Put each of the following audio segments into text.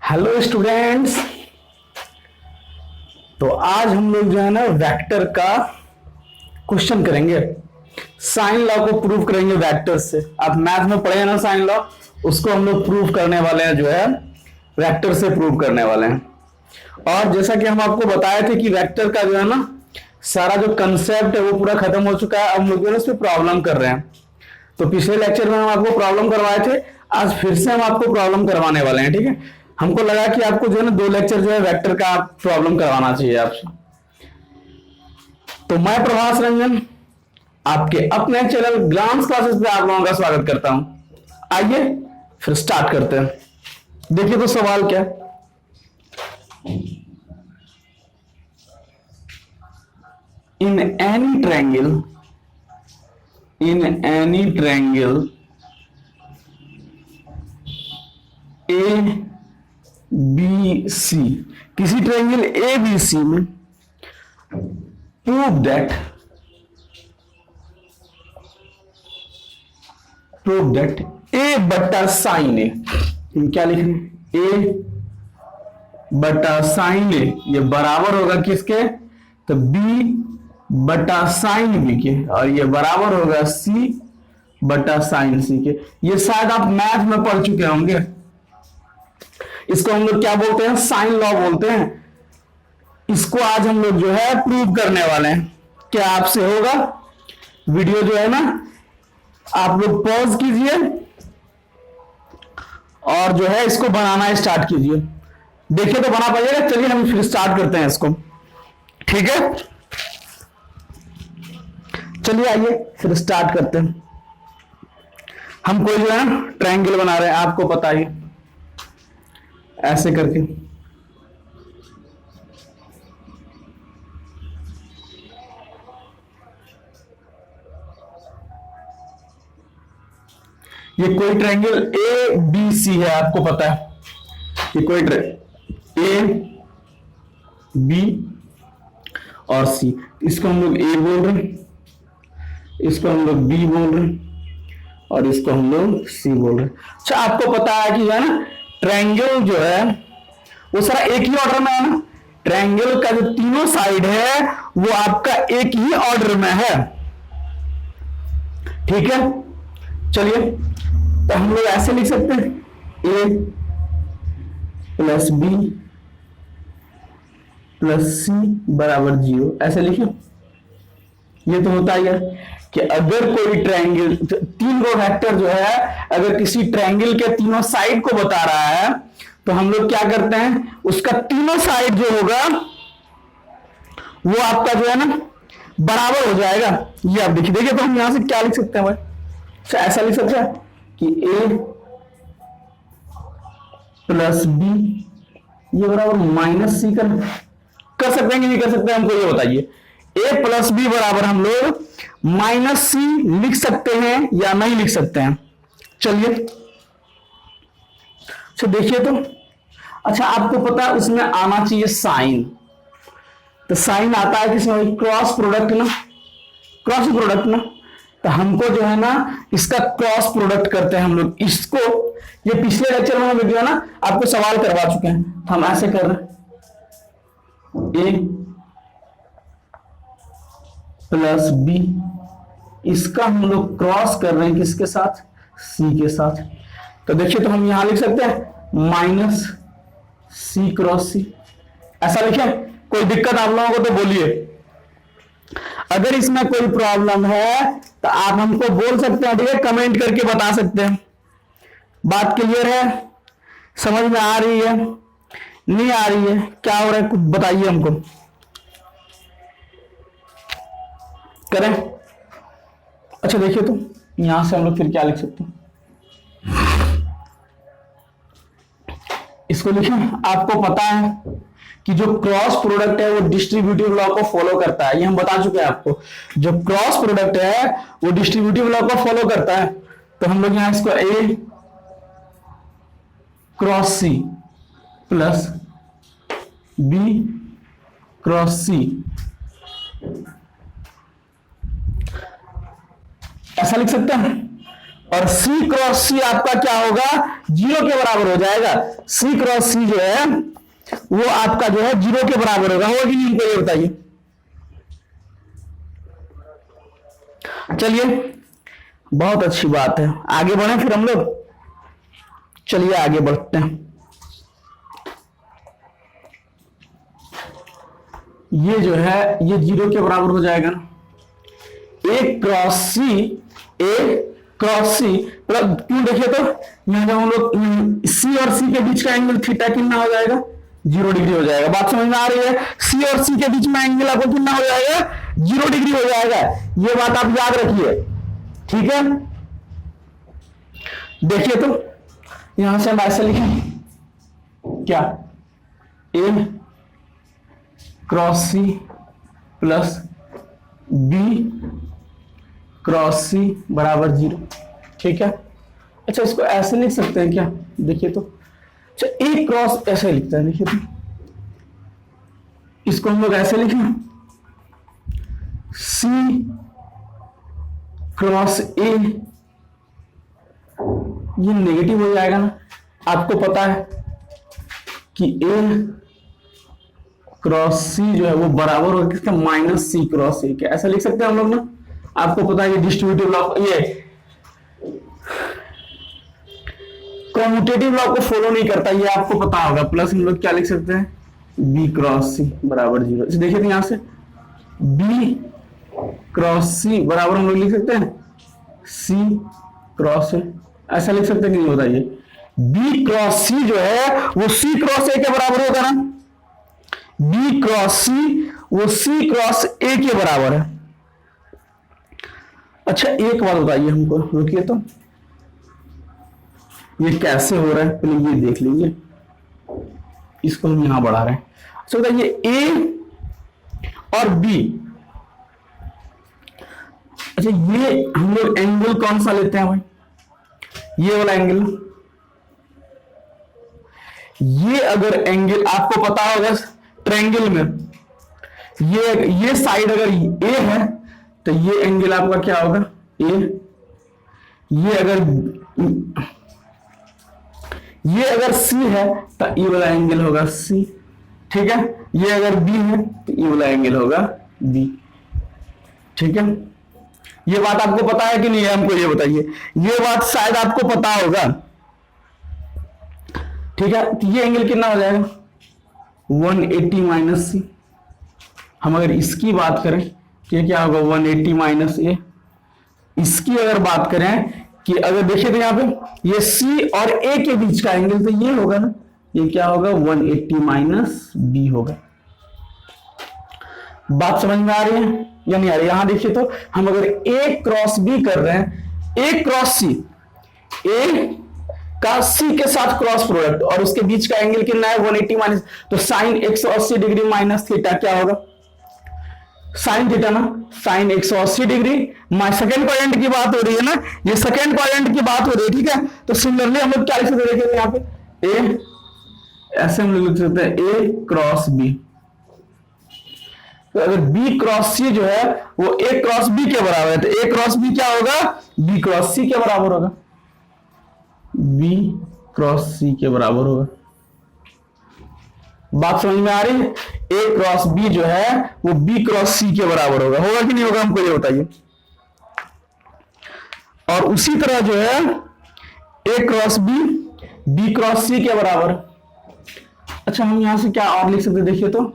Hello students. तो आज हम लोग जो है ना वेक्टर का क्वेश्चन करेंगे। साइन लॉ को प्रूव करेंगे वेक्टर से। आप मैथ में पढ़े हैं ना साइन लॉ, उसको हम लोग प्रूव करने वाले हैं, जो है वेक्टर से प्रूव करने वाले हैं। और जैसा कि हम आपको बताए थे कि वेक्टर का जो है ना सारा जो कंसेप्ट है वो पूरा खत्म हो चुका है। अब हम लोग जो है उस पर प्रॉब्लम कर रहे हैं। तो पिछले लेक्चर में हम आपको प्रॉब्लम करवाए थे, आज फिर से हम आपको प्रॉब्लम करवाने वाले हैं। ठीक है, हमको लगा कि आपको जो है ना 2 लेक्चर जो है वेक्टर का प्रॉब्लम करवाना चाहिए आपसे। तो मैं प्रभास रंजन आपके अपने चैनल ग्लांस क्लासेस पे आप लोगों का स्वागत करता हूं। आइए फिर स्टार्ट करते हैं। देखिए तो सवाल क्या, in any triangle A B C, किसी ट्रायंगल ए बी सी में प्रूव दैट ए बटा साइन ए, क्या लिख रहे हैं, ए बटा साइन ए ये बराबर होगा किसके, तो बी बटा साइन बी के, और ये बराबर होगा सी बटा साइन सी के। ये शायद आप मैथ में पढ़ चुके होंगे। इसको हम लोग क्या बोलते हैं, साइन लॉ बोलते हैं। इसको आज हम लोग जो है प्रूव करने वाले हैं। क्या आपसे होगा, वीडियो जो है ना आप लोग पॉज कीजिए और जो है इसको बनाना स्टार्ट कीजिए। देखिए तो बना पाइएगा। चलिए हम फिर स्टार्ट करते हैं इसको, ठीक है। चलिए आइए फिर स्टार्ट करते हैं। हम कोई जो है ट्रायंगल बना रहे हैं, आपको पता ही, ऐसे करके। ये कोई ट्रायंगल ए बी सी है, आपको पता है ये कोई ए बी और सी। इसको हम लोग ए बोल रहे हैं, इसको हम लोग बी बोल रहे हैं और इसको हम लोग सी बोल रहे हैं। अच्छा, आपको पता है कि है ना ट्रायंगल जो है वो सारा एक ही ऑर्डर में है ना। ट्रायंगल का जो तीनों साइड है वो आपका एक ही ऑर्डर में है, ठीक है। चलिए तो हम लोग ऐसे लिख सकते हैं, ए प्लस बी प्लस सी बराबर 0, ऐसे लिखिए। ये तो होता ही है कि अगर कोई ट्रायंगल, तीन गो वेक्टर जो है अगर किसी ट्रायंगल के तीनों साइड को बता रहा है तो हम लोग क्या करते हैं, उसका तीनों साइड जो होगा वो आपका जो है ना बराबर हो जाएगा। ये आप देखिए तो हम यहां से क्या लिख सकते हैं भाई, अच्छा ऐसा लिख सकते हैं कि ए प्लस बी ये बराबर माइनस सी कर सकते हैं कि नहीं कर सकते, हमको ये बताइए। ए प्लस बी बराबर हम लोग माइनस सी लिख सकते हैं या नहीं लिख सकते हैं। चलिए अच्छा देखिए तो, अच्छा आपको पता है उसमें आना चाहिए साइन, तो साइन आता है किसमें, क्रॉस प्रोडक्ट ना, क्रॉस प्रोडक्ट ना। तो हमको जो है ना इसका क्रॉस प्रोडक्ट करते हैं हम लोग इसको। ये पिछले लेक्चर में हम जो है ना आपको सवाल करवा चुके हैं, तो हम ऐसे कर रहे हैं, ए प्लस बी, इसका हम लोग क्रॉस कर रहे हैं किसके साथ, सी के साथ। तो देखिए तो हम यहां लिख सकते हैं माइनस सी क्रॉस सी, ऐसा लिखे। कोई दिक्कत आप लोगों को तो बोलिए, अगर इसमें कोई प्रॉब्लम है तो आप हमको बोल सकते हैं, ठीक है, कमेंट करके बता सकते हैं। बात क्लियर है, समझ में आ रही है, नहीं आ रही है, क्या हो रहा है कुछ बताइए हमको, करें। अच्छा देखिए तो यहां से हम लोग फिर क्या लिख सकते हैं, इसको लिखें। आपको पता है कि जो क्रॉस प्रोडक्ट है वो डिस्ट्रीब्यूटिव लॉ को फॉलो करता है, ये हम बता चुके हैं आपको। जो क्रॉस प्रोडक्ट है वो डिस्ट्रीब्यूटिव लॉ को फॉलो करता है। तो हम लोग यहां इसको A cross C plus B cross C ऐसा लिख सकते हैं। और सी क्रॉस सी आपका क्या होगा, 0 के बराबर हो जाएगा। सी क्रॉस सी जो है वो आपका जो है 0 के बराबर होगा कि नहीं, हमको ये बताइए। चलिए बहुत अच्छी बात है, आगे बढ़े फिर हम लोग। चलिए आगे बढ़ते हैं। ये जो है ये 0 के बराबर हो जाएगा ना। ए क्रॉस सी क्यों, देखिए तो यहां जब हम लोग सी और सी के बीच का एंगल थीटा कितना हो जाएगा, 0 डिग्री हो जाएगा। बात समझ में आ रही है? सी और सी के बीच में एंगल आपको कितना हो जाएगा, 0 डिग्री हो जाएगा। ये बात आप याद रखिए, ठीक है। देखिए तो यहां से हम ऐसे लिखें क्या, A cross C plus B cross C बराबर 0, ठीक है। अच्छा इसको ऐसे लिख सकते हैं क्या, देखिए तो। अच्छा ए क्रॉस ऐसे लिखता है, देखिए तो इसको हम लोग ऐसे लिखें, सी क्रॉस ए, ये नेगेटिव हो जाएगा ना। आपको पता है कि ए क्रॉस सी जो है वो बराबर होगा किसका, माइनस सी क्रॉस ए के। ऐसा लिख सकते हैं हम लोग ना। आपको पता है ये डिस्ट्रीब्यूटिव लॉ, ये कम्यूटेटिव लॉ को फॉलो नहीं करता, ये आपको पता होगा। प्लस हम लोग क्या लिख सकते हैं, बी क्रॉस सी बराबर 0। देखिए तो यहां से बी क्रॉस सी बराबर हम लोग लिख सकते हैं सी क्रॉस ए। ऐसा लिख सकते हैं कि नहीं, बताइए। बी क्रॉस सी जो है वो सी क्रॉस ए के बराबर होगा ना। बी क्रॉस सी वो सी क्रॉस ए के बराबर है। अच्छा एक बात बताइए हमको, रुकिए तो, ये कैसे हो रहा है पहले ये देख लीजिए। इसको हम यहां बढ़ा रहे हैं। अच्छा बताइए ए और बी, अच्छा ये हम लोग एंगल कौन सा लेते हैं भाई, ये वाला एंगल। ये अगर एंगल आपको पता होगा ट्रायंगल में, ये साइड अगर ए है तो ये एंगल आपका क्या होगा, ए। ये अगर सी है तो ये वाला एंगल होगा सी, ठीक है। ये अगर बी है तो ये वाला एंगल होगा बी, ठीक है। ये बात आपको पता है कि नहीं है, हमको ये बताइए। ये बात शायद आपको पता होगा, ठीक है। तो ये एंगल कितना हो जाएगा, 180 माइनस सी। हम अगर इसकी बात करें कि क्या होगा, 180 माइनस ए। इसकी अगर बात करें कि अगर देखिए तो यहां पे ये सी और ए के बीच का एंगल तो ये होगा ना, ये क्या होगा, 180 माइनस बी होगा। बात समझ में आ रही है या नहीं आ रही? यहां देखिए तो हम अगर ए क्रॉस बी कर रहे हैं, ए क्रॉस सी, ए का सी के साथ क्रॉस प्रोडक्ट और उसके बीच का एंगल कितना है, 180 माइनस, तो साइन 180 डिग्री माइनस थीटा क्या होगा, साइन थीटा ना, साइन 180 डिग्री। सेकंड क्वाड्रेंट की बात हो रही है ना, ये सेकंड क्वाड्रेंट की बात हो रही है, ठीक है। तो सिमिलरली हम लोग क्या लिख सकते हैं, देखिए यहाँ पे ए, ऐसे हम लोग लिख सकते हैं ए क्रॉस बी। तो अगर बी क्रॉस सी जो है वो ए क्रॉस बी के बराबर है, तो ए क्रॉस बी क्या होगा, बी क्रॉस सी के बराबर होगा, बी क्रॉस सी के बराबर होगा। बात समझ में आ रही है? ए क्रॉस बी जो है वो बी क्रॉस सी के बराबर होगा कि नहीं होगा, हमको ये बताइए। और उसी तरह जो है ए क्रॉस बी बी क्रॉस सी के बराबर। अच्छा हम यहां से क्या और लिख सकते, देखिए तो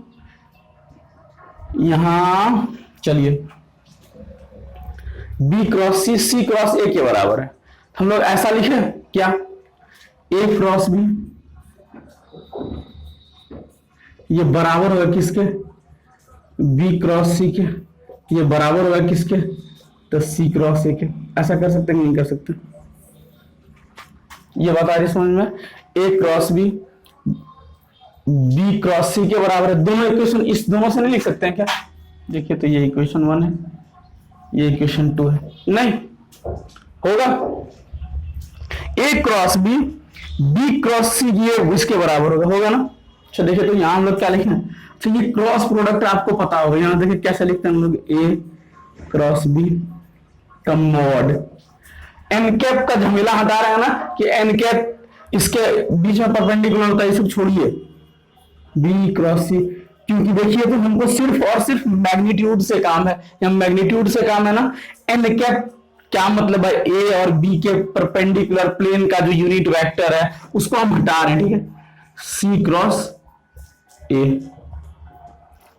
यहां चलिए B cross C C cross A के बराबर है। हम लोग ऐसा लिखे क्या, ए क्रॉस बी ये बराबर होगा किसके, बी क्रॉस सी के, ये बराबर होगा किसके, तो सी क्रॉस ए के। ऐसा कर सकते नहीं कर सकते, ये बता रही समझ में। ए क्रॉस बी बी क्रॉस सी के बराबर है। दोनों इक्वेशन इस दोनों से नहीं लिख सकते हैं क्या, देखिए तो ये इक्वेशन 1 है, ये इक्वेशन 2 है, नहीं होगा। ए क्रॉस बी बी क्रॉस सी ये इसके बराबर होगा ना। अच्छा देखिए तो यहां हम लोग क्या लिखे हैं, तो ये क्रॉस प्रोडक्ट आपको पता होगा। यहां देखिए कैसे लिखते हैं हम लोग, ए क्रॉस बी का मॉड। एन कैप का झमेला हटा रहे हैं ना कि एन कैप इसके बीच में परपेंडिकुलर होता है, ये सब छोड़िए, बी क्रॉस सी, क्योंकि देखिए तो हमको सिर्फ और सिर्फ मैग्नीट्यूड से काम है, या मैग्नीट्यूड से काम है ना। एन कैप क्या मतलब है, ए और बी के परपेंडिकुलर प्लेन का जो यूनिट वेक्टर है उसको हम हटा रहे हैं, ठीक है। सी क्रॉस ए,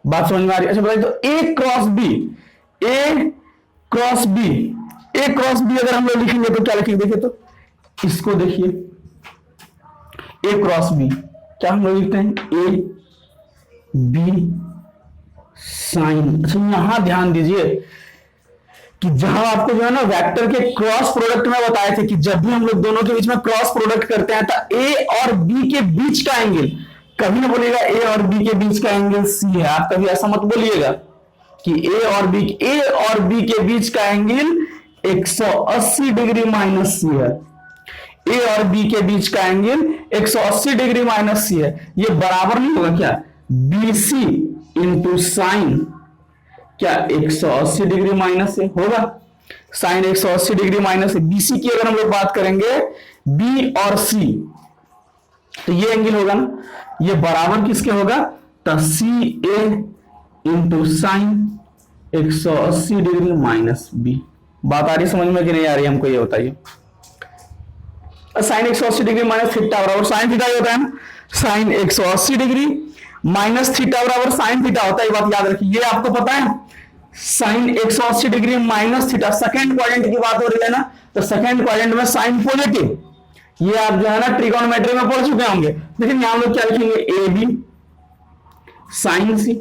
बात समझ में आ रही है? अच्छा बताइए, तो ए क्रॉस बी, ए क्रॉस बी, ए क्रॉस बी अगर हम लोग लिखेंगे तो क्या लिखेंगे, देखिए तो इसको देखिए, ए क्रॉस बी क्या हम लोग लिखते हैं, ए बी साइन। अच्छा यहां ध्यान दीजिए कि जहां आपको जो है ना वेक्टर के क्रॉस प्रोडक्ट में बताए थे कि जब भी हम लोग दोनों के बीच में क्रॉस प्रोडक्ट करते हैं तो ए और बी के बीच का एंगल, कभी ना बोलिएगा ए और बी के बीच का एंगल सी है, आप कभी ऐसा मत बोलिएगा कि ए और बी के बीच का एंगल 180 डिग्री माइनस सी है, ए और बी के बीच का एंगल 180 डिग्री माइनस सी है, ये बराबर नहीं होगा क्या, बीसी इंटू साइन क्या 180 डिग्री माइनस से होगा, साइन 180 डिग्री माइनस से, बीसी की अगर हम लोग बात करेंगे बी और सी तो ये एंगल होगा ना, ये बराबर किसके होगा, तो C A into sine 180 degree minus B. बात आ रही समझ में कि नहीं आ रही हमको, ये बताइए। साइन 180 डिग्री माइनस थीटा बराबर साइन थीटा ही होता है ना, साइन 180 डिग्री माइनस थीटा बराबर साइन थीटा होता है, ये बात याद रखिए, ये आपको पता है। Sine 180 degree minus theta second quadrant की बात हो रही है ना, तो सेकंड क्वाड्रेंट में साइन पॉजिटिव, ये आप जो है ना ट्रिगोनोमेट्री में पढ़ चुके होंगे, लेकिन यहां लोग क्या लिखेंगे, ए बी साइन सी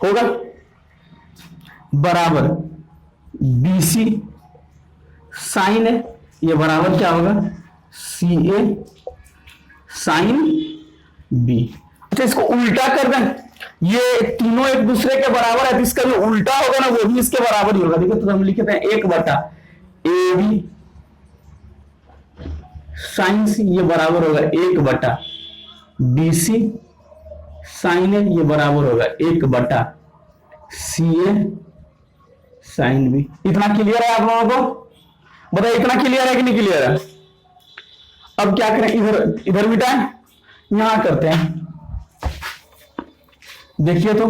होगा बराबर बी सी साइन है, ये बराबर क्या होगा, सी ए साइन बी। अच्छा इसको उल्टा कर दें, ये तीनों एक दूसरे के बराबर है, तो इसका जो उल्टा होगा ना वो भी इसके बराबर ही होगा, देखिए तो हम लिखते हैं 1 बटा ए बी साइन सी, ये बराबर होगा 1 बटा बी सी साइन ए, ये बराबर होगा 1 बटा सी ए साइन बी। इतना क्लियर है आप लोगों को, बताइए इतना क्लियर है कि नहीं क्लियर है। अब क्या करें, इधर मिटाएं, यहां करते हैं, देखिए तो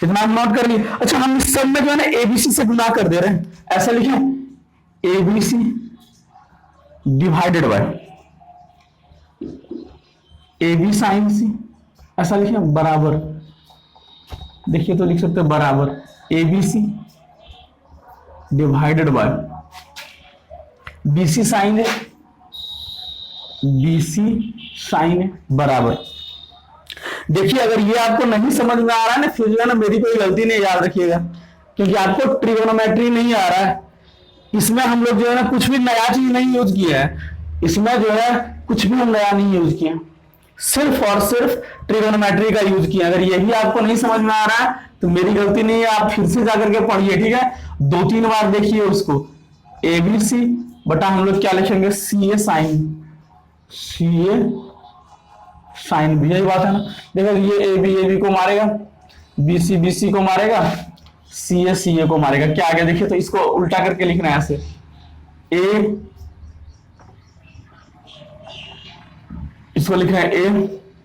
इतना हम नोट कर लिए। अच्छा हम इस सब में जो है ना एबीसी से गुना कर दे रहे हैं, ऐसा लिखें A B C divided by A B sine C, ऐसा लिखें बराबर, देखिए तो लिख सकते हैं बराबर A B C divided by B C sine है, बी सी साइन है बराबर। देखिए अगर ये आपको नहीं समझ में आ रहा है ना, फिर जो है ना मेरी कोई गलती नहीं, याद रखिएगा, क्योंकि आपको ट्रिगोनोमेट्री नहीं आ रहा है, इसमें हम लोग जो है ना कुछ भी नया चीज नहीं यूज किया है, इसमें जो है कुछ भी हम नया नहीं यूज किया, सिर्फ और सिर्फ ट्रिगोनोमेट्री का यूज किया। अगर यही आपको नहीं समझ में आ रहा है तो मेरी गलती नहीं है, आप फिर से जाकर के पढ़िए, ठीक है, 2-3 बार देखिए उसको। ए बी सी बटा हम लोग क्या लिखेंगे, सी ए साइन, सी ए साइन भी, यही बात है ना। देखो ये ए बी को मारेगा, बी सी को मारेगा, सी ए को मारेगा, क्या आ गया देखिए, तो इसको उल्टा करके लिखना है ऐसे, ए इसको लिखना है ए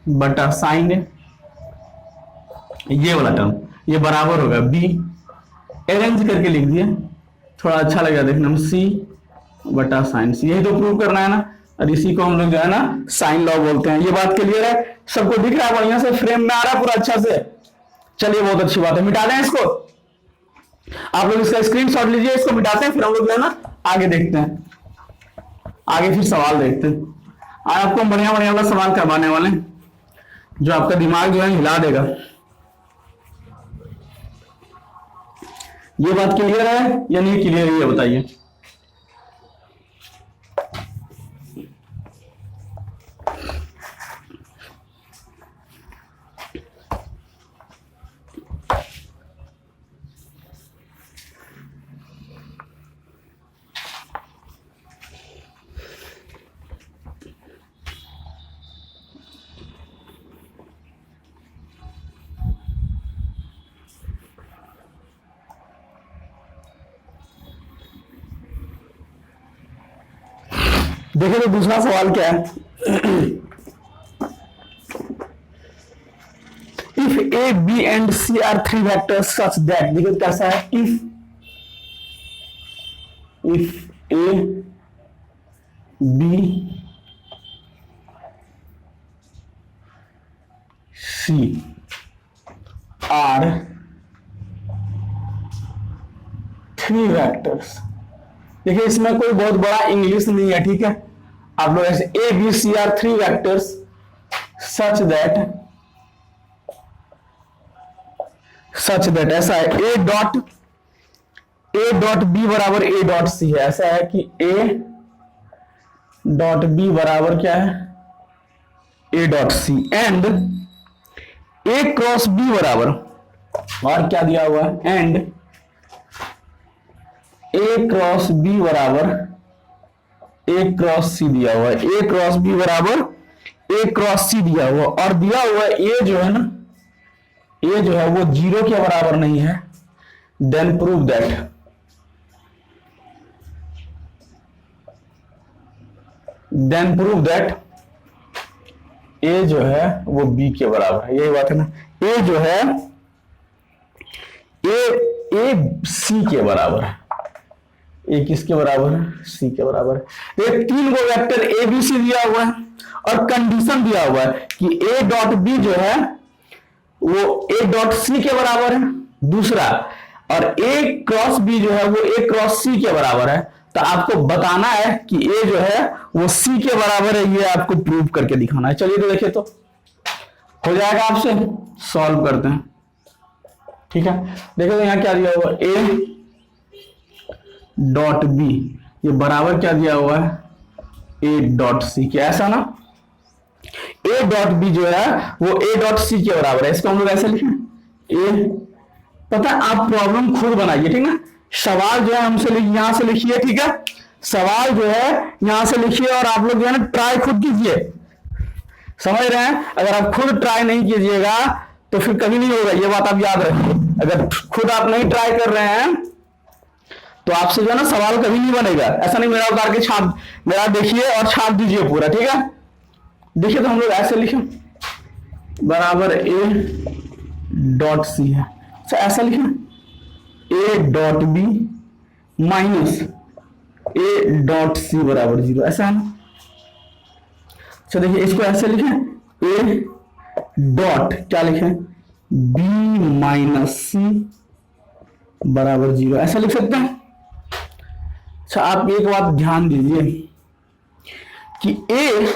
बटा साइन ए, ये वाला टर्म ये बराबर होगा बी, अरेंज करके लिख दिया, थोड़ा अच्छा लगेगा देखने में, सी बटा साइन सी, यही तो प्रूव करना है ना, और इसी को हम लोग जो है ना साइन लॉ बोलते हैं। ये बात क्लियर है, सबको दिख रहा है, बढ़िया से फ्रेम में आ रहा है पूरा अच्छा से। चलिए बहुत अच्छी बात है, मिटा दें इसको, आप लोग इसका स्क्रीनशॉट लीजिए, इसको मिटाते हैं, फिर हम लोग जो है ना आगे देखते हैं, आगे फिर सवाल देखते हैं। आज आपको बढ़िया बढ़िया वाला सवाल करवाने वाले हैं जो आपका दिमाग जो है हिला देगा। ये बात क्लियर है या नहीं क्लियर है, ये बताइए। देखिए तो दूसरा सवाल क्या है, if A B and C are three vectors such that, देखिए कैसा है, if A B C are three vectors. देखिए इसमें कोई बहुत बड़ा इंग्लिश नहीं है, ठीक है। आप लोग ऐसे A B C are three vectors such that ऐसा है, ए डॉट बी बराबर ए डॉट सी है। ऐसा है कि ए डॉट बी बराबर क्या है, A dot C, and A cross B बराबर, और क्या दिया हुआ है, एंड ए क्रॉस बी बराबर ए क्रॉस सी दिया हुआ है, ए क्रॉस बी बराबर ए क्रॉस सी दिया हुआ, और दिया हुआ है ए जो है ना, ए जो है वो 0 के बराबर नहीं है, देन प्रूव दैट ए जो है वो बी के बराबर है। यही बात है ना, ए जो है ए सी के बराबर है, ए किसके बराबर है, सी के बराबर है। ये तीन गो वेक्टर ए बी सी दिया हुआ है और कंडीशन दिया हुआ है कि ए डॉट बी जो है वो ए डॉट सी के बराबर है, दूसरा, और ए क्रॉस बी जो है वो ए क्रॉस सी के बराबर है। तो आपको बताना है कि ए जो है वो सी के बराबर है, ये आपको प्रूव करके दिखाना है। चलिए तो देखिए, तो हो जाएगा आपसे, सॉल्व करते हैं, ठीक है। देखो तो यहां क्या दिया हुआ, ए डॉट बी ये बराबर क्या दिया हुआ है, ए डॉट सी के, ऐसा ना, ए डॉट बी जो है वो ए डॉट सी के बराबर है। इसको हम लोग ऐसे लिखें, ए, पता है आप प्रॉब्लम खुद बनाइए, ठीक ना, सवाल जो है हमसे यहां से लिखिए, ठीक है, सवाल जो है यहां से लिखिए और आप लोग जो है ना ट्राई खुद कीजिए, समझ रहे हैं। अगर आप खुद ट्राई नहीं कीजिएगा तो फिर कभी नहीं होगा, ये बात आप याद रखिए। अगर खुद आप नहीं ट्राई कर रहे हैं तो आपसे जो है ना सवाल कभी नहीं बनेगा। ऐसा नहीं मेरा उतार के छाप, मेरा देखिए और छाप दीजिए पूरा, ठीक है। देखिए तो हम लोग ऐसे लिखें, बराबर ए डॉट सी है, अच्छा ऐसा लिखें, A dot B minus A dot C बराबर 0, ऐसा है ना। अच्छा देखिए इसको ऐसे लिखें, ए डॉट क्या लिखें, बी माइनस सी बराबर 0, ऐसा लिख सकते हैं। अच्छा आप एक बात ध्यान दीजिए कि ए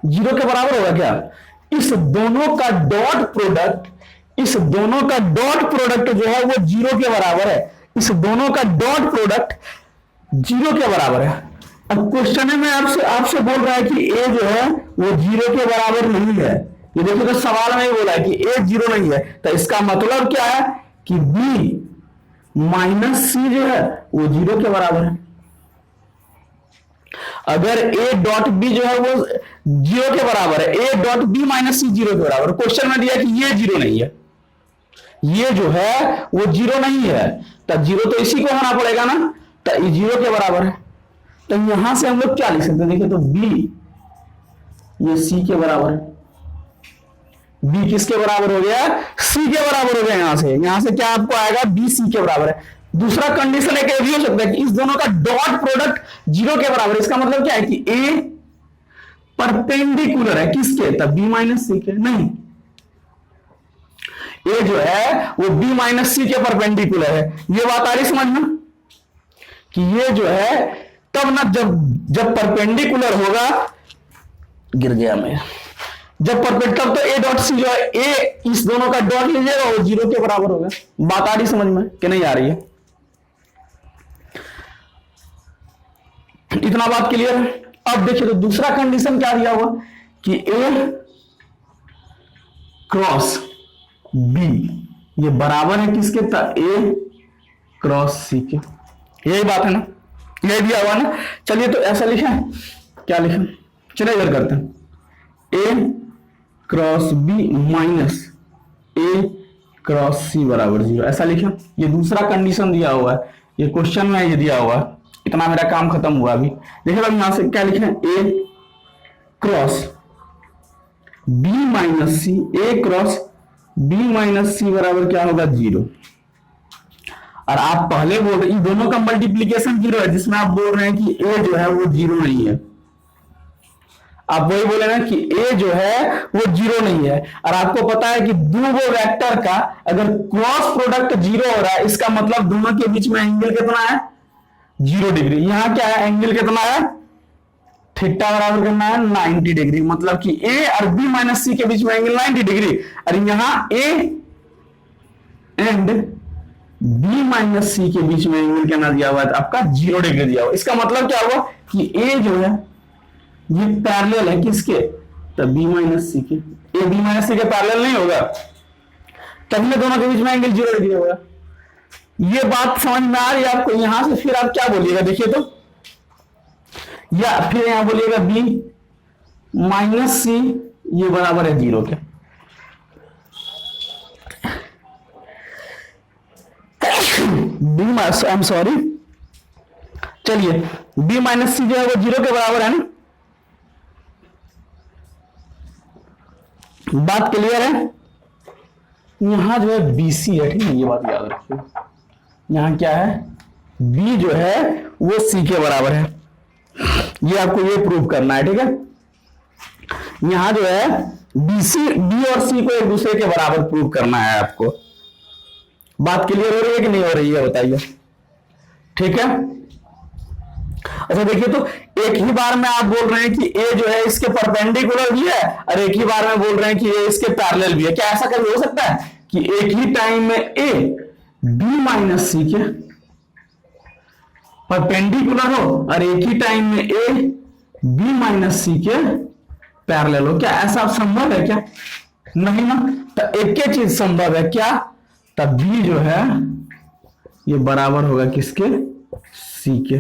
0 के बराबर होगा क्या, इस दोनों का डॉट प्रोडक्ट जो है वो 0 के बराबर है, इस दोनों का डॉट प्रोडक्ट 0 के बराबर है। अब क्वेश्चन में आपसे बोल रहा है कि ए जो है वो 0 के बराबर नहीं है, ये देखिए तो सवाल में ही बोला है कि ए 0 नहीं है, तो इसका मतलब क्या है कि बी माइनस सी जो है वो 0 के बराबर है। अगर ए डॉट बी जो है वो 0 के बराबर है, ए डॉट बी माइनस सी 0 के बराबर, क्वेश्चन में दिया कि ये 0 नहीं है, ये जो है वो 0 नहीं है, तो 0 तो इसी को होना पड़ेगा ना, तो ये 0 के बराबर है। तो यहां से हम लोग क्या लिख सकते हैं, देखिए तो बी ये सी के बराबर है, बी किसके बराबर हो गया, सी के बराबर हो गया। यहां से क्या आपको आएगा, बी सी के बराबर है। दूसरा कंडीशन एक भी हो सकता है कि इस दोनों का डॉट प्रोडक्ट 0 के बराबर, इसका मतलब क्या है कि ए परपेंडिकुलर है किसके, तब बी माइनस सी के, नहीं, ए जो है वो बी माइनस सी के परपेंडिकुलर है। ये बात आ रही समझना कि ये जो है तब ना जब परपेंडिकुलर होगा, गिर गया मैं, जब परपेंड तब तो ए डॉट सी जो है, ए इस दोनों का डॉट लीजिएगा वो 0 के बराबर होगा। बात आ रही समझ में कि नहीं आ रही है, इतना बात क्लियर है। अब देखिए तो दूसरा कंडीशन क्या दिया हुआ कि ए क्रॉस बी ये बराबर है किसके, ए क्रॉस सी के, यही बात है ना, यही दिया हुआ ना। चलिए तो ऐसा लिखें, क्या लिखें, चलिए इधर करते हैं, ए क्रॉस बी माइनस ए क्रॉस सी बराबर 0, ऐसा लिखें। ये दूसरा कंडीशन दिया हुआ है, ये क्वेश्चन में ये दिया हुआ है, इतना मेरा काम खत्म हुआ अभी। देखिए अब यहां से क्या लिखे, ए क्रॉस बी माइनस सी, ए क्रॉस बी माइनस सी बराबर क्या होगा 0। और आप पहले बोल रहे इन दोनों का मल्टीप्लीकेशन 0 है, जिसमें आप बोल रहे हैं कि ए जो है वो 0 नहीं है। आप वही बोले ना कि ए जो है वो 0 नहीं है, और आपको पता है कि दो वेक्टर का अगर क्रॉस प्रोडक्ट 0 हो रहा है, इसका मतलब दोनों के बीच में एंगल कितना है 0 डिग्री। यहां क्या है, एंगल कितना है, थीटा बराबर करना है 90 डिग्री, मतलब कि ए और बी माइनस सी के बीच में एंगल 90 डिग्री, और यहां ए एंड बी माइनस सी के बीच में एंगल क्या दिया हुआ है आपका 0 डिग्री दिया हुआ। इसका मतलब क्या हुआ कि ए जो है ये पैरेलल है किसके, तो बी माइनस सी के। ए बी माइनस सी के पैरेलल नहीं होगा, तभी दोनों के बीच में एंगल 0 डिग्री होगा। ये बात समझ में आ रही है आपको। यहां से फिर आप क्या बोलिएगा, देखिए तो, या फिर यहां बोलिएगा बी माइनस सी ये बराबर है 0 के। B minus, I am sorry, चलिए बी माइनस सी जो है वो 0 के बराबर है ना, बात क्लियर है। यहां जो है बीसी है, ठीक है, ये बात याद रखिए। यहां क्या है, बी जो है वो सी के बराबर है, ये आपको ये प्रूव करना है, ठीक है। यहां जो है बी और सी को एक दूसरे के बराबर प्रूव करना है आपको। बात क्लियर हो रही है कि नहीं हो रही है, बताइए, ठीक है। अच्छा देखिए तो, एक ही बार में आप बोल रहे हैं कि ए जो है इसके परपेंडिकुलर भी है, और एक ही बार में बोल रहे हैं कि ए इसके पैरेलल भी है। क्या ऐसा कभी हो सकता है कि एक ही टाइम में ए बी माइनस सी के परपेंडिकुलर हो, और एक ही टाइम में ए बी माइनस सी के पैरेलल हो? क्या ऐसा संभव है क्या? नहीं ना। तो एक ही चीज संभव है क्या, तब बी जो है ये बराबर होगा किसके, सी के।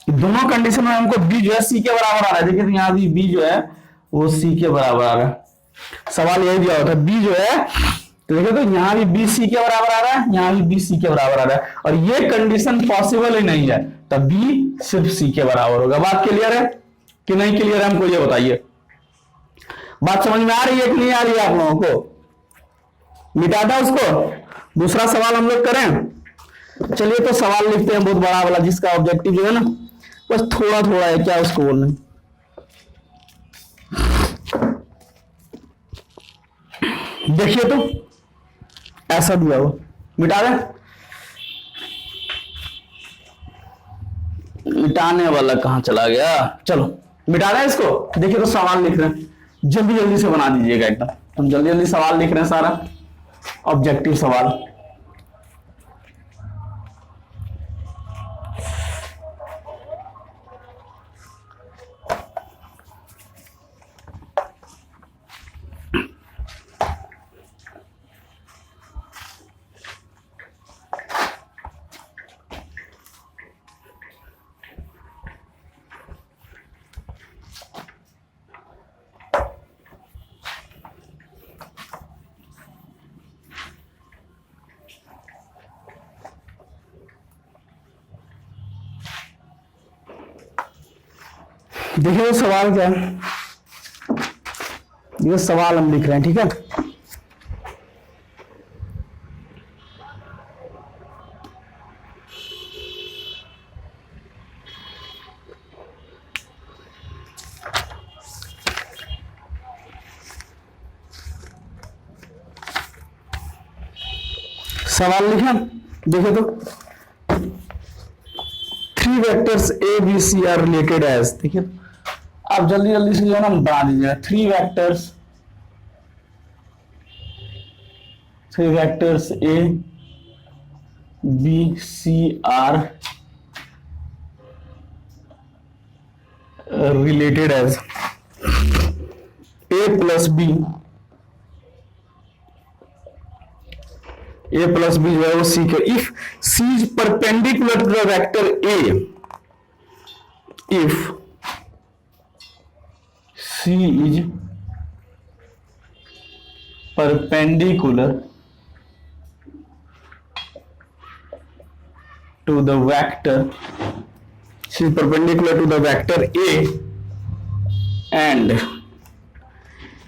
दोनों कंडीशन में हमको बी जो है सी के बराबर आ रहा है। देखिए तो यहां भी बी जो है वो सी के बराबर आ रहा है। सवाल यही दिया होता है बी जो है, तो देखिए तो यहां भी बी सी के बराबर आ रहा है, यहां भी बी सी के बराबर आ रहा है, और ये कंडीशन पॉसिबल ही नहीं है, तब बी सिर्फ सी के बराबर होगा। बात क्लियर है कि नहीं क्लियर है, हमको ये बताइए। बात समझ में आ रही है कि नहीं आ रही है आप लोगों को? मिटा था उसको। दूसरा सवाल हम लोग करें। चलिए तो सवाल लिखते हैं बहुत बड़ा वाला, जिसका ऑब्जेक्टिव जो है ना बस थोड़ा थोड़ा है, क्या उसको बोलना। देखिए तो ऐसा दिया हुआ, मिटा दें, मिटाने वाला कहां चला गया, चलो मिटा दें इसको। देखिए तो सवाल लिख रहे हैं, जल्दी जल्दी से बना दीजिएगा एकदम। हम जल्दी जल्दी सवाल लिख रहे हैं, सारा ऑब्जेक्टिव सवाल। देखिए सवाल क्या है, ये सवाल हम लिख रहे हैं, ठीक है। सवाल लिखा, देखिए तो, 3 vectors A B C are related as. देखिए आप जल्दी जल्दी से जो है ना बना दीजिएगा। 3 vectors A B C are related as A plus B जो है वो सी के। If C is perpendicular to the vector A, if C is perpendicular to the vector, this is perpendicular to the vector A, and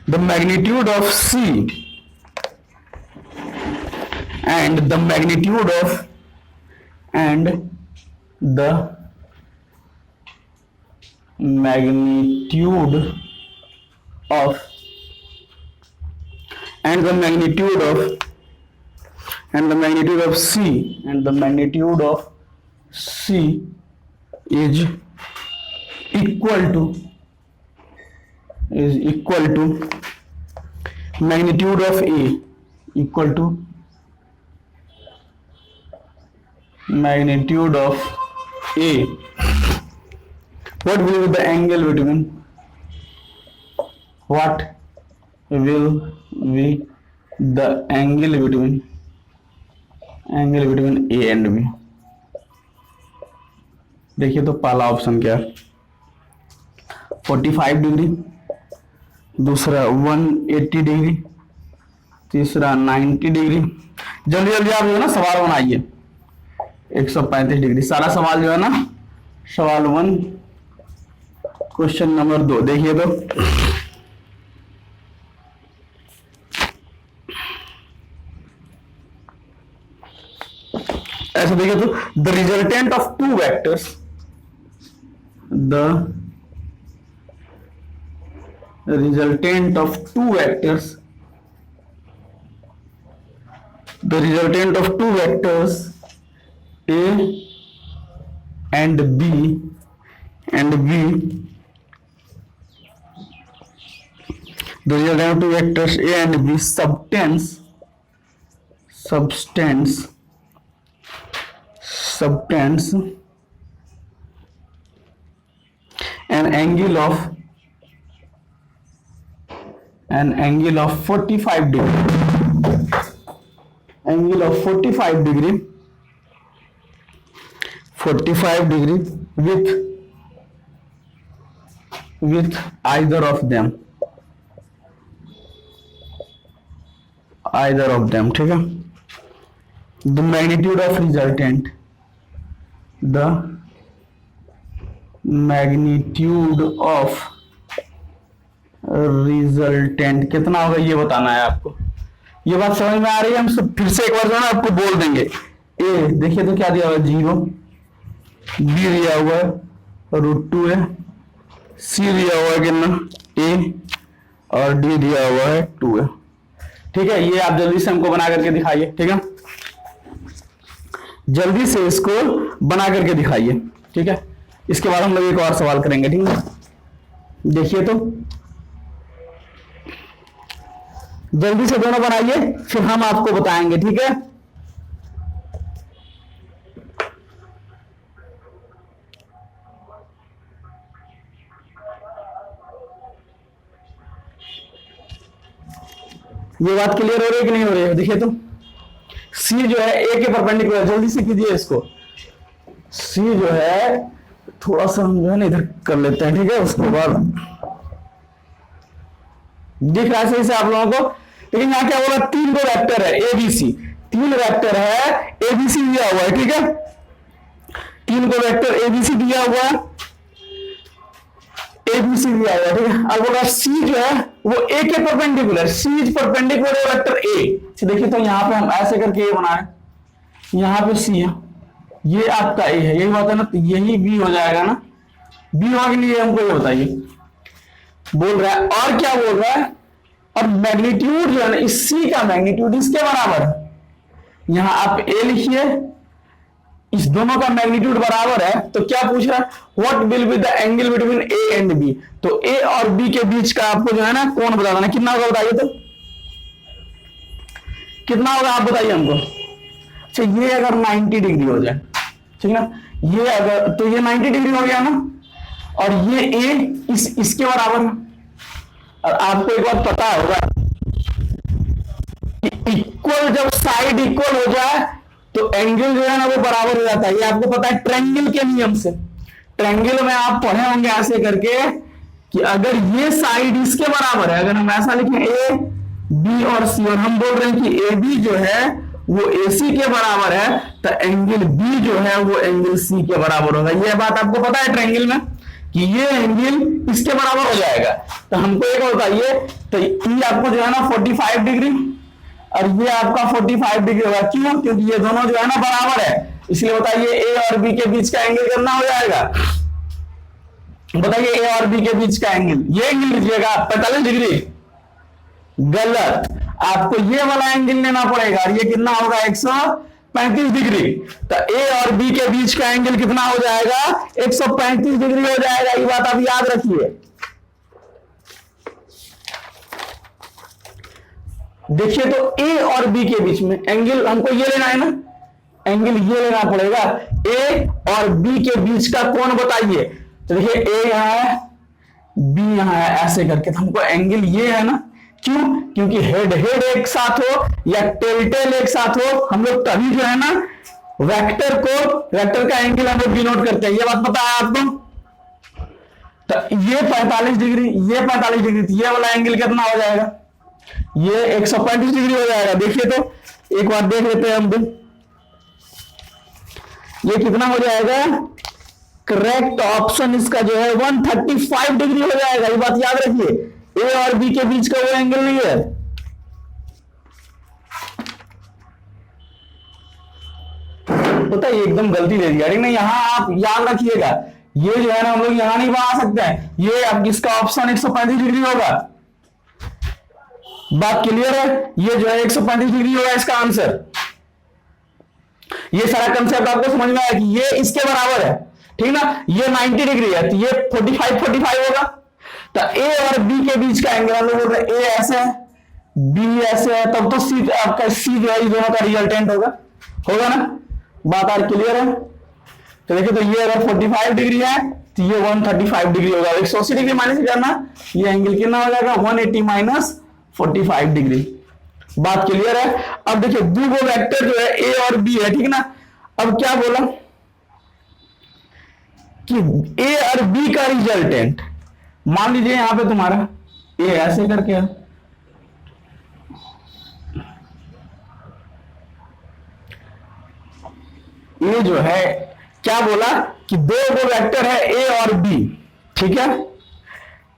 the magnitude of C and the magnitude of and the magnitude of and the magnitude of and the magnitude of C and the magnitude of C is equal to magnitude of A equal to magnitude of A. What will be the angle between what will be the angle between A and B? देखिए तो पहला option क्या है, 45 degree, दूसरा 180 degree, तीसरा 90 degree. जल्दी जल्दी आप जो है ना सवाल बनाइए। 135 डिग्री सारा सवाल जो है ना, सवाल 1 क्वेश्चन नंबर 2 देखिए तो ऐसे देखिए तो the resultant of two vectors, the resultant of two vectors, the resultant of two vectors A and B the result of two vectors A and B subtends an angle of 45 degree, angle of 45 degree with either of them, ठीक है। the magnitude of resultant, the magnitude of resultant कितना होगा ये बताना है आपको। ये बात समझ में आ रही है? हम सब फिर से एक बार जो है ना आपको बोल देंगे। ए देखिए तो क्या दिया हुआ है 0, बी दिया हुआ है √2 है, सी दिया हुआ है कितना A और डी दिया हुआ है 2 है, ठीक है। ये आप जल्दी से हमको बना करके दिखाइए, ठीक है, जल्दी से इसको बना करके दिखाइए, ठीक है। इसके बाद हम लोग एक और सवाल करेंगे, ठीक है। देखिए तो जल्दी से दोनों बनाइए, फिर हम आपको बताएंगे, ठीक है। ये बात क्लियर हो रही है कि नहीं हो रही है? देखिए तो C जो है A के परपेंडिकुलर, जल्दी से कीजिए इसको। C जो है थोड़ा सा हम जो है ना इधर कर लेते हैं, ठीक है। उसके बाद दिख रहा है सही से आप लोगों को, लेकिन यहाँ क्या बोला, 3 दो वेक्टर है ABC, 3 वेक्टर है ABC दिया हुआ है, ठीक है। 3 को वेक्टर ABC दिया हुआ है, ABC दिया हुआ है, ठीक है। अब बोला C जो है वो A के perpendicular, C is perpendicular vector A। देखिए तो यहाँ पे हम ऐसे करके ये बनाए, यहाँ पे C है, ये आपका A है, यही बात है ना, तो यही B हो जाएगा ना। B होगा कि नहीं ये हमको ये बताइए, बोल रहा है। और क्या बोल रहा है, और मैग्नीट्यूड जो है ना इस C का मैग्नीट्यूड इसके बराबर है। यहाँ आप A लिखिए, इस दोनों का मैग्नीट्यूड बराबर है, तो क्या पूछ रहा है, what will be the angle between A and B। तो A और B के बीच का आपको जो है ना कोण बता देना, कितना होगा बताइए तो, कितना होगा आप बताइए हमको। अच्छा ये अगर 90 डिग्री हो जाए, ठीक ना, ये अगर तो ये 90 डिग्री हो गया ना, और ये A इसके बराबर है। और आपको एक बात पता होगा कि इक्वल, जब साइड इक्वल हो जाए तो एंगल जो है ना वो बराबर हो जाता है। ये आपको पता है ट्रायंगल के नियम से। ट्रायंगल में आप पढ़े होंगे ऐसे करके कि अगर ये साइड इसके बराबर है, अगर हम ऐसा लिखें A B और C, और हम बोल रहे हैं कि AB जो है वो AC के बराबर है तो एंगल B जो है वो एंगल C के बराबर होगा। ये बात आपको पता है ट्रायंगल में कि ये एंगल इसके बराबर हो जाएगा। तो हमको एक बताइए, तो ये आपको जो है ना 45 डिग्री और ये आपका 45 डिग्री होगा। क्यों? क्योंकि ये दोनों जो है ना बराबर है, इसलिए बताइए A और B के बीच का एंगल कितना हो जाएगा? बताइए A और B के बीच का एंगल, ये एंगल लीजिएगा 45 डिग्री। गलत, आपको ये वाला एंगल लेना पड़ेगा और ये कितना होगा 135 डिग्री। तो A और B के बीच का एंगल कितना हो जाएगा? 135 डिग्री हो जाएगा। ये बात आप याद रखिए। देखिए तो A और B के बीच में एंगल हमको ये लेना है ना, एंगल ये लेना पड़ेगा। A और B के बीच का कोण बताइए। तो देखिए A यहां है, B यहां है, ऐसे करके तो हमको एंगल ये है ना। क्यों? क्योंकि हेड हेड एक साथ हो या टेल टेल एक साथ हो, हम लोग तभी जो है ना वेक्टर का एंगल हम लोग डिनोट करते हैं। ये बात पता है आपको? तो ये 45 डिग्री, ये 45 डिग्री, तो ये वाला एंगल कितना हो जाएगा? ये 135 डिग्री हो जाएगा। देखिए तो एक बार देख लेते हैं हम भी, ये कितना हो जाएगा? करेक्ट ऑप्शन इसका जो है 135 डिग्री हो जाएगा। ये बात याद रखिए, A और B के बीच का वो एंगल नहीं है। पता है, ये एकदम गलती दे दिया। नहीं, यहां आप याद रखिएगा, ये जो है ना हम लोग यहां नहीं बना सकते हैं। ये अब इसका ऑप्शन 135 डिग्री होगा। बात क्लियर है? ये जो है 135 डिग्री होगा इसका आंसर। ये सारा कंसेप्ट आपको समझ में आया कि ये इसके बराबर है, ठीक ना? ये 90 डिग्री है तो ये 45 होगा। तो A और B के बीच का एंगल हम लोग बोल रहे हैं, A ऐसे है, B ऐसे है, तब तो C आपका C जो है दोनों का रिजल्टेंट होगा ना? बात आर क्लियर है? तो देखिए, तो ये अगर 45 डिग्री है तो ये 135 डिग्री होगा। 180 डिग्री माइनस करना, ये एंगल कितना हो जाएगा? 180 माइनस 45 डिग्री। बात क्लियर है? अब देखिए दो वेक्टर जो है A और B है, ठीक ना? अब क्या बोला कि A और B का रिजल्टेंट, मान लीजिए यहां पे तुम्हारा A ऐसे करके है, ये जो है क्या बोला कि दो वेक्टर है A और B, ठीक है?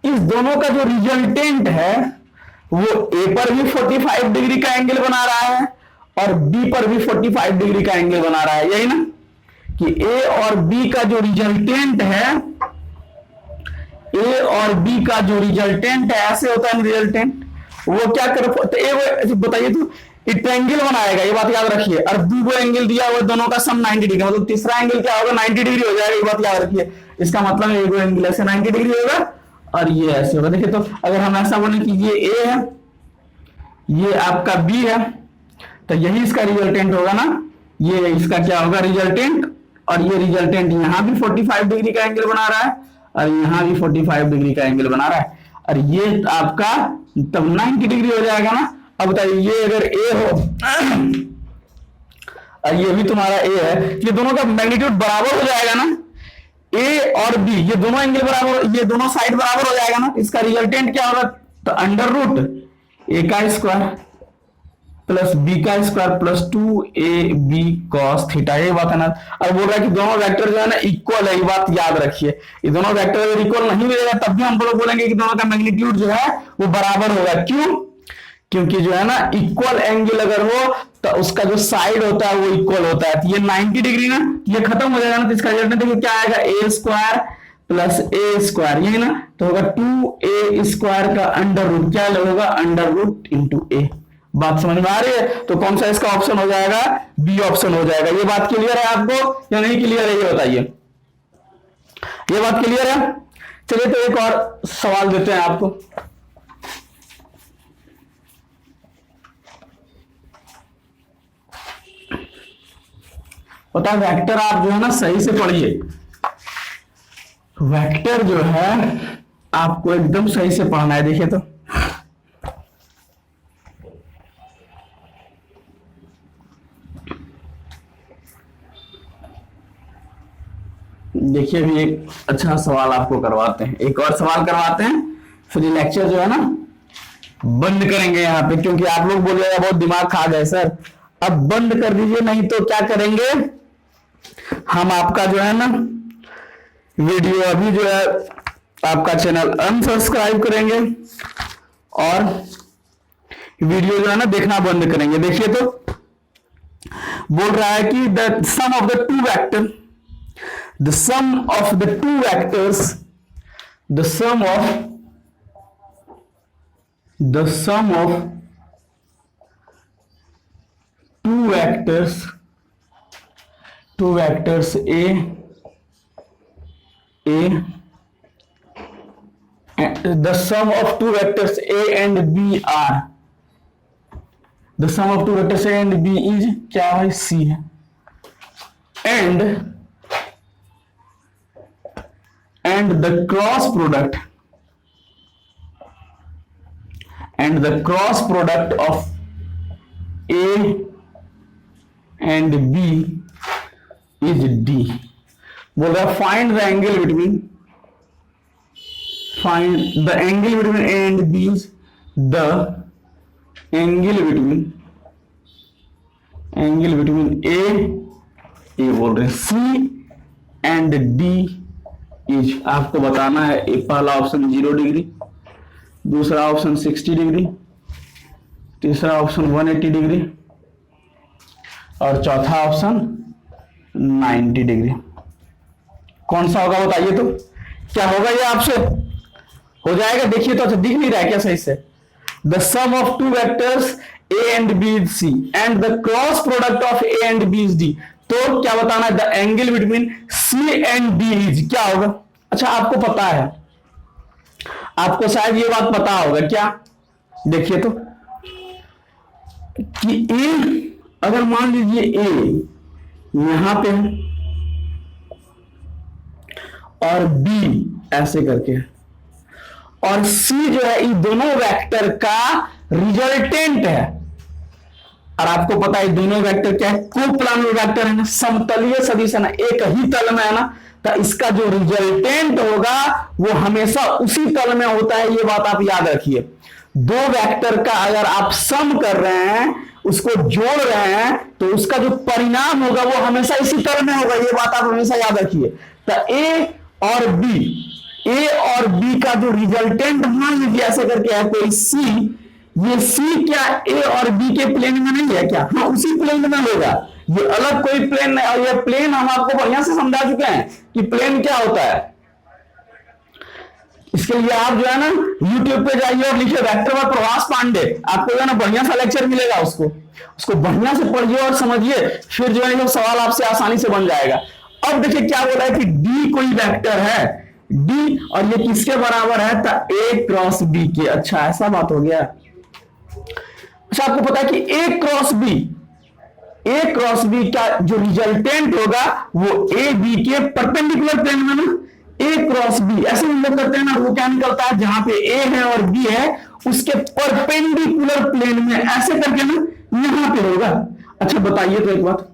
इस दोनों का जो रिजल्टेंट है वो A पर भी 45 डिग्री का एंगल बना रहा है और B पर भी 45 डिग्री का एंगल बना रहा है। यही ना कि A और B का जो रिजल्टेंट है, A और B का जो रिजल्टेंट है, ऐसे होता है रिजल्टेंट, वो क्या कर, तो बताइए तो ट्रायंगल बनाएगा। ये बात याद रखिए। और दो एंगल दिया हुआ, दोनों का सम 90 डिग्री, मतलब तीसरा एंगल क्या होगा? 90 डिग्री हो जाएगा। ये बात याद रखिए। इसका मतलब एक एंगल ऐसे 90 डिग्री होगा और ये ऐसे होगा। देखिए तो अगर हम ऐसा बोले कि ये A है, ये आपका B है, तो यही इसका रिजल्टेंट होगा ना। ये इसका क्या होगा? रिजल्टेंट। और ये रिजल्टेंट यहां भी 45 डिग्री का एंगल बना रहा है और यहां भी 45 डिग्री का एंगल बना रहा है, और ये आपका तब 90 डिग्री हो जाएगा ना। अब बताइए, ये अगर A हो और ये भी तुम्हारा A है, ये दोनों का मैग्नीट्यूड बराबर हो जाएगा ना। A और B ये दोनों एंगल बराबर, ये दोनों साइड बराबर हो जाएगा ना। इसका रिजल्टेंट क्या होगा? तो अंडर रूट A का स्क्वायर प्लस B का square plus 2AB cos theta. ये बात है ना। अब बोल रहा है कि दोनों वेक्टर जो है ना इक्वल है। ये बात याद रखिए, ये दोनों वेक्टर अगर इक्वल नहीं मिलेगा तब भी हम लोग बोलेंगे कि दोनों का मैग्नीट्यूड जो है वो बराबर होगा। क्यों? क्योंकि जो है ना इक्वल एंगल अगर हो तो उसका जो साइड होता है वो इक्वल होता है। तो ये 90 डिग्री ना, ये खत्म हो जाएगा ना, तो इसका रिजल्टेंट देखिए क्या आएगा? A square plus A square, यही ना। तो होगा 2A स्क्वायर का अंडर रूट, क्या होगा? Under root into A। बात समझ में आ रही है? तो कौन सा इसका ऑप्शन हो जाएगा? B ऑप्शन हो जाएगा। ये बात क्लियर है आपको या नहीं क्लियर है? ये बताइए, ये बात क्लियर है? चलिए तो एक और सवाल देते हैं आपको। पता है वेक्टर आप जो है ना सही से पढ़िए। वेक्टर जो है आपको एकदम सही से पढ़ना है। देखिए तो देखिए अभी एक अच्छा सवाल आपको करवाते हैं, एक और सवाल करवाते हैं, फिर लेक्चर जो है ना बंद करेंगे यहाँ पे, क्योंकि आप लोग बोलिएगा बहुत दिमाग खा गए सर, अब बंद कर दीजिए, नहीं तो क्या करेंगे हम, आपका जो है ना वीडियो अभी जो है आपका चैनल अनसब्सक्राइब करेंगे और वीडियो जो है ना देखना बंद करेंगे। देखिए तो बोल रहा है कि the sum of the two vector, the sum of the two vectors, the sum of two vectors a the sum of two vectors a and b are, the sum of two vectors a and b is क्या है, c है, and the cross product of a and b is d। बोल रहा find the angle between, find the angle between a and b is the angle between a बोल रहे हैं, c and d is, आपको बताना है पहला ऑप्शन 0 डिग्री, दूसरा ऑप्शन 60 डिग्री, तीसरा ऑप्शन 180 डिग्री और चौथा ऑप्शन 90 डिग्री। कौन सा होगा बताइए तो, क्या होगा ये आपसे हो जाएगा। देखिए तो अच्छा दिख नहीं रहा है क्या सही से, the sum of two vectors a and b is c and the cross product of a and b is d। तो क्या बताना है, the angle between c and d is क्या होगा। अच्छा आपको पता है, आपको शायद ये बात पता होगा क्या, देखिए तो कि a अगर मान लीजिए a यहां पे है और b ऐसे करके है और c जो है इन दोनों वेक्टर का रिजल्टेंट है, और आपको पता है दोनों वेक्टर क्या है, कोप्लानर वेक्टर है ना, समतलीय सदिश है ना, एक ही तल में है ना, तो इसका जो रिजल्टेंट होगा वो हमेशा उसी तल में होता है। ये बात आप याद रखिए, दो वेक्टर का अगर आप सम कर रहे हैं, उसको जोड़ रहे हैं, तो उसका जो परिणाम होगा वो हमेशा इसी तल में होगा। ये बात आप हमेशा याद रखिए। तो ए और बी का जो रिजल्टेंट मान लीजिए ऐसे करके है कोई सी, ये सी क्या ए और बी के प्लेन में नहीं है क्या, हाँ उसी प्लेन में होगा, ये अलग कोई प्लेन नहीं। और ये प्लेन हम आपको बढ़िया से समझा चुके हैं कि प्लेन क्या होता है। इसके लिए आप जो है ना YouTube पे जाइए और लिखिए वेक्टर बाय प्रभास पांडे, आपको जो है ना बढ़िया सा लेक्चर मिलेगा, उसको बढ़िया से पढ़िए और समझिए, फिर जो है ये सवाल आपसे आसानी से बन जाएगा। अब देखिए क्या बोला है कि डी कोई वेक्टर है, डी और ये किसके बराबर है, तो ए क्रॉस बी के। अच्छा ऐसा बात हो गया। अच्छा आपको पता है कि ए क्रॉस बी का जो रिजल्टेंट होगा वो ए बी के परपेंडिकुलर प्लेन में ना, ए क्रॉस बी ऐसे हम लोग करते हैं ना, वो क्या निकलता है जहां पे ए है और बी है उसके परपेंडिकुलर प्लेन में, ऐसे करके ना यहां पे होगा। अच्छा बताइए तो एक बात,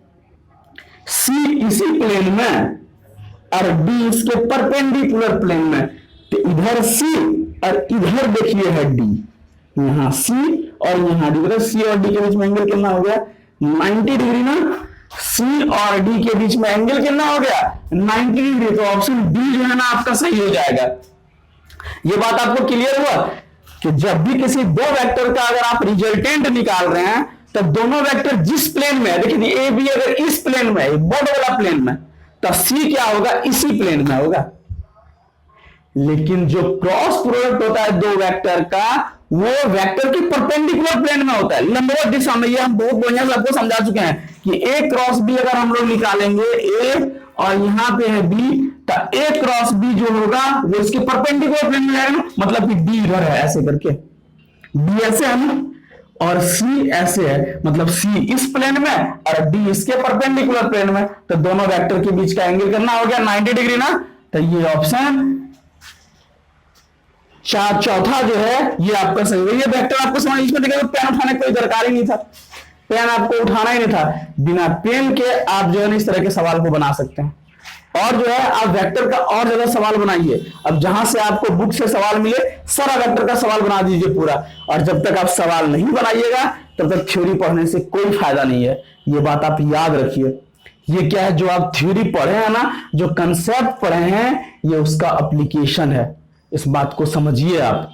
सी इसी प्लेन में और डी इसके परपेंडिकुलर प्लेन में, तो इधर सी और इधर देखिए है डी, यहां सी और यहां डी, मतलब सी और डी के बीच में एंगल कितना हो गया 90 डिग्री ना, सी और डी के बीच में एंगल कितना हो गया 90 डिग्री। तो ऑप्शन डी जो है ना आपका सही हो जाएगा। ये बात आपको क्लियर हुआ कि जब भी किसी दो वेक्टर का अगर आप रिजल्टेंट निकाल रहे हैं तो दोनों वेक्टर जिस प्लेन में है, देखिए ए बी अगर इस प्लेन में है, बोर्ड वाला प्लेन में, तो सी क्या होगा इसी प्लेन में होगा। लेकिन जो क्रॉस प्रोडक्ट होता है दो वेक्टर का, वो वेक्टर के परपेंडिकुलर प्लेन में होता है, लंबवत दिशा में। ये हम बहुत बढ़िया से आपको समझा चुके हैं कि ए क्रॉस बी अगर हम लोग निकालेंगे, ए और यहां पे है बी, तो ए क्रॉस बी जो होगा वो इसके परपेंडिकुलर प्लेन में जाएगा, मतलब कि डी इधर है ऐसे करके, डी ऐसे है ना और सी ऐसे है, मतलब सी इस प्लेन में और डी इसके परपेंडिकुलर प्लेन में, तो दोनों वेक्टर के बीच का एंगल कितना हो गया 90 डिग्री ना। तो ये ऑप्शन चौथा जो है ये आपका सही है। ये वेक्टर आपको समझ इसमें देखिए पेन उठाने की कोई दरकार ही नहीं था, पेन आपको उठाना ही नहीं था, बिना पेन के आप जो है इस तरह के सवाल को बना सकते हैं। और जो है आप वेक्टर का और ज्यादा सवाल बनाइए। अब जहां से आपको बुक से सवाल मिले सारा वेक्टर का सवाल बना दीजिए पूरा। और जब तक आप सवाल नहीं बनाइएगा तब तक थ्योरी पढ़ने से कोई फायदा नहीं है, ये बात आप याद रखिए। ये क्या है, जो आप थ्योरी पढ़े हैं ना, जो कंसेप्ट पढ़े हैं, ये उसका एप्लीकेशन है, इस बात को समझिए आप।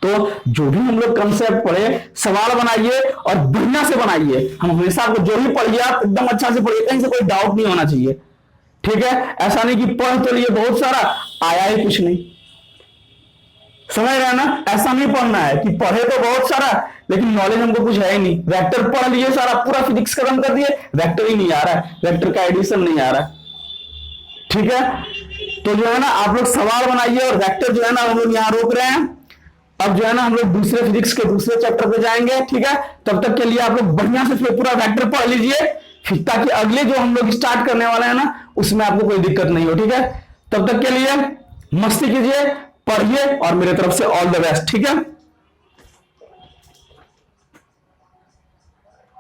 तो जो भी हम लोग कंसेप्ट पढ़े सवाल बनाइए और बढ़िया से बनाइए। हम हमेशा आपको जो भी पढ़िए आप एकदम अच्छा से पढ़िए, कहीं से कोई डाउट नहीं होना चाहिए, ठीक है। ऐसा नहीं कि पढ़ तो लिए बहुत सारा आया ही कुछ नहीं, समझ रहे हैं ना। ऐसा नहीं पढ़ना है कि पढ़े तो बहुत सारा लेकिन नॉलेज हमको कुछ है ही नहीं। वेक्टर पढ़ लिए सारा, पूरा फिजिक्स खत्म कर दिए, वेक्टर ही नहीं आ रहा है, वेक्टर का एडिशन नहीं आ रहा है, ठीक है। तो जो है ना आप लोग सवाल बनाइए और वेक्टर जो है ना हम लोग यहाँ रोक रहे हैं। अब जो है ना हम लोग दूसरे फिजिक्स के दूसरे चैप्टर पे जाएंगे, ठीक है। तब तक के लिए आप लोग बढ़िया से पूरा वेक्टर पढ़ लीजिए, फिर ताकि अगले जो हम लोग स्टार्ट करने वाले हैं ना उसमें आपको कोई दिक्कत नहीं हो, ठीक है। तब तक के लिए मस्ती कीजिए, पढ़िए और मेरे तरफ से ऑल द बेस्ट, ठीक है।